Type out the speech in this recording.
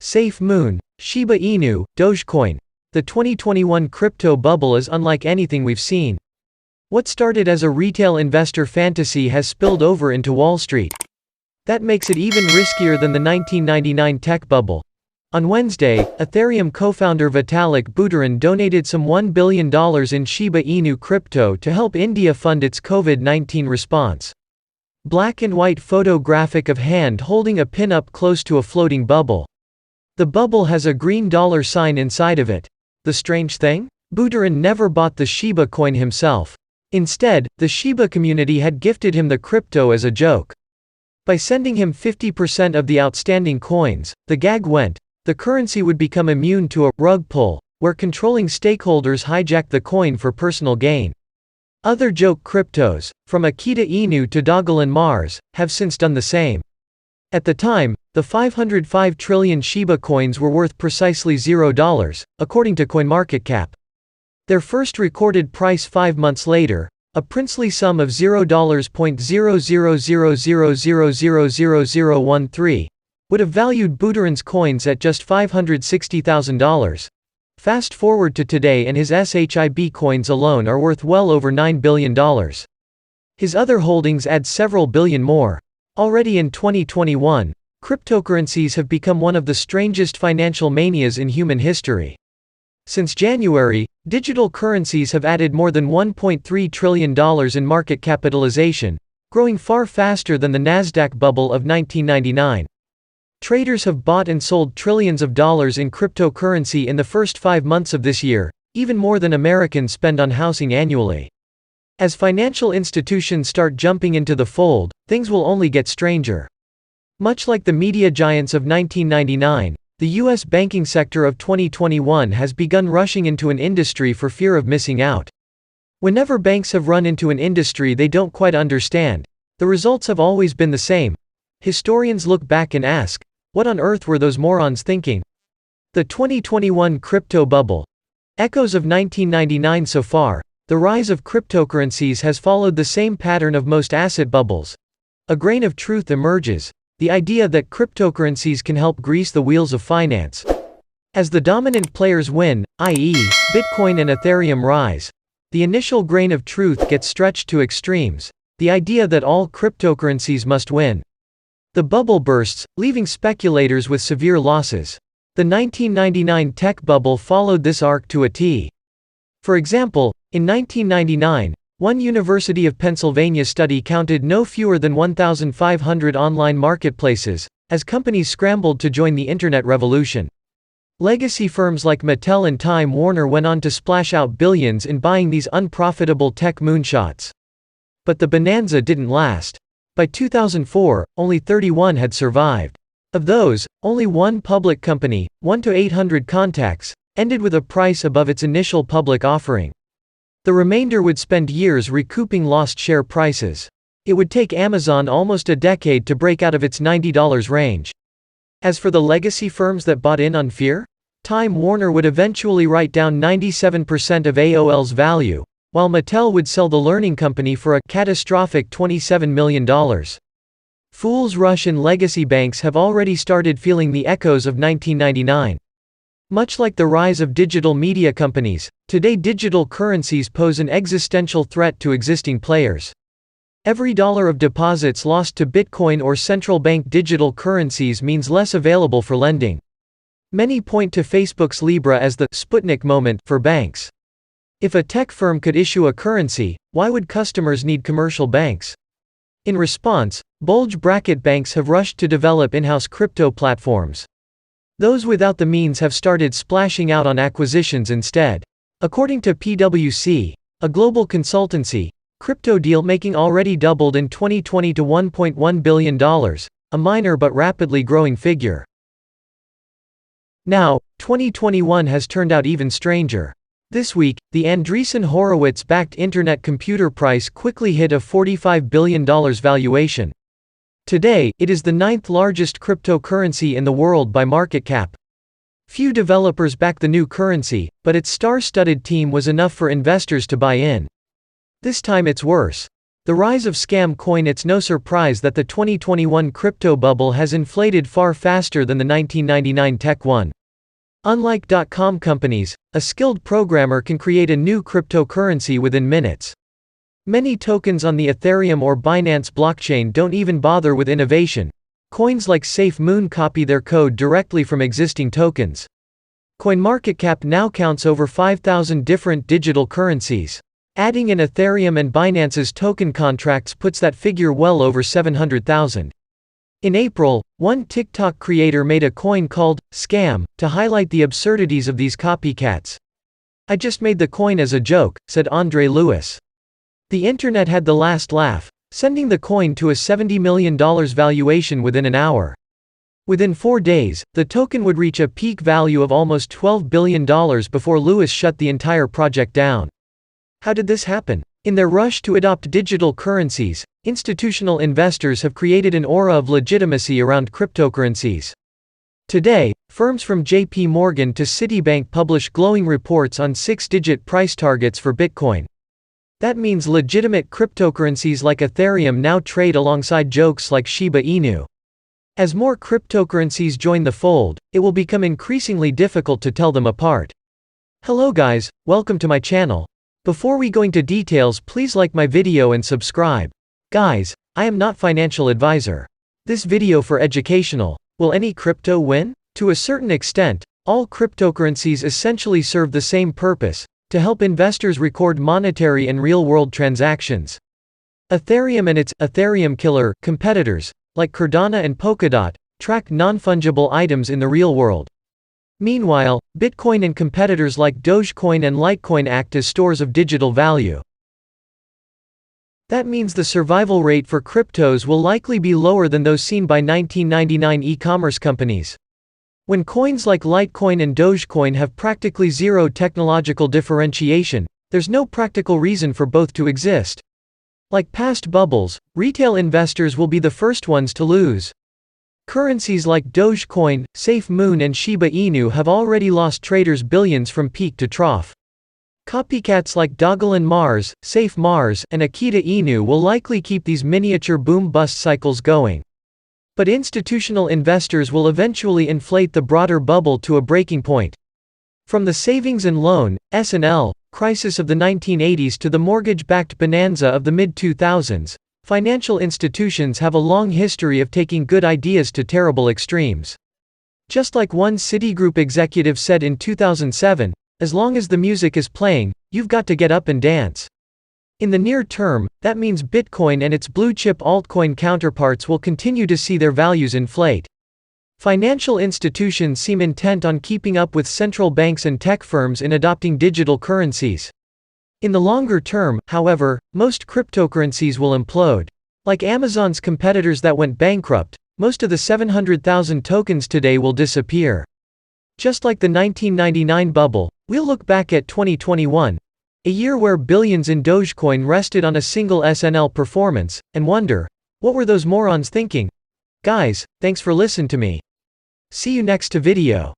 Safemoon, Shiba Inu, Dogecoin. The 2021 crypto bubble is unlike anything we've seen. What started as a retail investor fantasy has spilled over into Wall Street. That makes it even riskier than the 1999 tech bubble. On Wednesday, Ethereum co-founder Vitalik Buterin donated some $1 billion in Shiba Inu crypto to help India fund its COVID-19 response. Black and white photo graphic of hand holding a pin up close to a floating bubble. The bubble has a green dollar sign inside of it. The strange thing? Buterin never bought the Shiba coin himself. Instead, the Shiba community had gifted him the crypto as a joke. By sending him 50% of the outstanding coins, the gag went, the currency would become immune to a rug pull, where controlling stakeholders hijack the coin for personal gain. Other joke cryptos, from Akita Inu to Doge Mars, have since done the same. At the time, the 505 trillion Shiba coins were worth precisely $0, according to CoinMarketCap. Their first recorded price 5 months later, a princely sum of $0.0000000013, would have valued Buterin's coins at just $560,000. Fast forward to today and his SHIB coins alone are worth well over $9 billion. His other holdings add several billion more. Already in 2021, cryptocurrencies have become one of the strangest financial manias in human history. Since January, digital currencies have added more than $1.3 trillion in market capitalization, growing far faster than the Nasdaq bubble of 1999. Traders have bought and sold trillions of dollars in cryptocurrency in the first 5 months of this year, even more than Americans spend on housing annually. As financial institutions start jumping into the fold, things will only get stranger. Much like the media giants of 1999, the U.S. banking sector of 2021 has begun rushing into an industry for fear of missing out. Whenever banks have run into an industry they don't quite understand, the results have always been the same. Historians look back and ask, what on earth were those morons thinking? The 2021 crypto bubble. Echoes of 1999 so far. The rise of cryptocurrencies has followed the same pattern of most asset bubbles. A grain of truth emerges, the idea that cryptocurrencies can help grease the wheels of finance. As the dominant players win, i.e., Bitcoin and Ethereum rise, the initial grain of truth gets stretched to extremes, the idea that all cryptocurrencies must win. The bubble bursts, leaving speculators with severe losses. The 1999 tech bubble followed this arc to a T. For example, in 1999, one University of Pennsylvania study counted no fewer than 1,500 online marketplaces, as companies scrambled to join the Internet revolution. Legacy firms like Mattel and Time Warner went on to splash out billions in buying these unprofitable tech moonshots. But the bonanza didn't last. By 2004, only 31 had survived. Of those, only one public company, 1 to 800 contacts, ended with a price above its initial public offering. The remainder would spend years recouping lost share prices. It would take Amazon almost a decade to break out of its $90 range. As for the legacy firms that bought in on fear, Time Warner would eventually write down 97% of AOL's value, while Mattel would sell the learning company for a catastrophic $27 million. Fools rush in legacy banks have already started feeling the echoes of 1999. Much like the rise of digital media companies, today digital currencies pose an existential threat to existing players. Every dollar of deposits lost to Bitcoin or central bank digital currencies means less available for lending. Many point to Facebook's Libra as the Sputnik moment for banks. If a tech firm could issue a currency, why would customers need commercial banks? In response, bulge bracket banks have rushed to develop in-house crypto platforms. Those without the means have started splashing out on acquisitions instead. According to PwC, a global consultancy, crypto deal-making already doubled in 2020 to $1.1 billion, a minor but rapidly growing figure. Now, 2021 has turned out even stranger. This week, the Andreessen Horowitz-backed internet computer price quickly hit a $45 billion valuation. Today, it is the 9th largest cryptocurrency in the world by market cap. Few developers back the new currency, but its star-studded team was enough for investors to buy in. This time it's worse. The rise of scam coin. It's no surprise that the 2021 crypto bubble has inflated far faster than the 1999 tech one. Unlike .com companies, a skilled programmer can create a new cryptocurrency within minutes. Many tokens on the Ethereum or Binance blockchain don't even bother with innovation. Coins like Safemoon copy their code directly from existing tokens. CoinMarketCap now counts over 5,000 different digital currencies. Adding in Ethereum and Binance's token contracts puts that figure well over 700,000. In April, one TikTok creator made a coin called Scam to highlight the absurdities of these copycats. "I just made the coin as a joke," said Andre Lewis. The internet had the last laugh, sending the coin to a $70 million valuation within an hour. Within 4 days, the token would reach a peak value of almost $12 billion before Lewis shut the entire project down. How did this happen? In their rush to adopt digital currencies, institutional investors have created an aura of legitimacy around cryptocurrencies. Today, firms from JP Morgan to Citibank publish glowing reports on 6-digit price targets for Bitcoin. That means legitimate cryptocurrencies like Ethereum now trade alongside jokes like Shiba Inu. As more cryptocurrencies join the fold, it will become increasingly difficult to tell them apart. Hello guys, welcome to my channel. Before we go into details, please like my video and subscribe. Guys, I am not financial advisor. This video for educational. Will any crypto win? To a certain extent, all cryptocurrencies essentially serve the same purpose: to help investors record monetary and real-world transactions. Ethereum and its Ethereum killer competitors, like Cardano and Polkadot, track non-fungible items in the real world. Meanwhile, Bitcoin and competitors like Dogecoin and Litecoin act as stores of digital value. That means the survival rate for cryptos will likely be lower than those seen by 1999 e-commerce companies. When coins like Litecoin and Dogecoin have practically zero technological differentiation, there's no practical reason for both to exist. Like past bubbles, retail investors will be the first ones to lose. Currencies like Dogecoin, Safemoon and Shiba Inu have already lost traders billions from peak to trough. Copycats like Doge Mars, Safe Mars, and Akita Inu will likely keep these miniature boom-bust cycles going. But institutional investors will eventually inflate the broader bubble to a breaking point. From the savings and loan (S&L) crisis of the 1980s to the mortgage-backed bonanza of the mid-2000s, financial institutions have a long history of taking good ideas to terrible extremes. Just like one Citigroup executive said in 2007, "As long as the music is playing, you've got to get up and dance." In the near term, that means Bitcoin and its blue-chip altcoin counterparts will continue to see their values inflate. Financial institutions seem intent on keeping up with central banks and tech firms in adopting digital currencies. In the longer term, however, most cryptocurrencies will implode. Like Amazon's competitors that went bankrupt, most of the 700,000 tokens today will disappear. Just like the 1999 bubble, we'll look back at 2021, a year where billions in Dogecoin rested on a single S&L performance, and wonder, what were those morons thinking? Guys, thanks for listening to me. See you next video.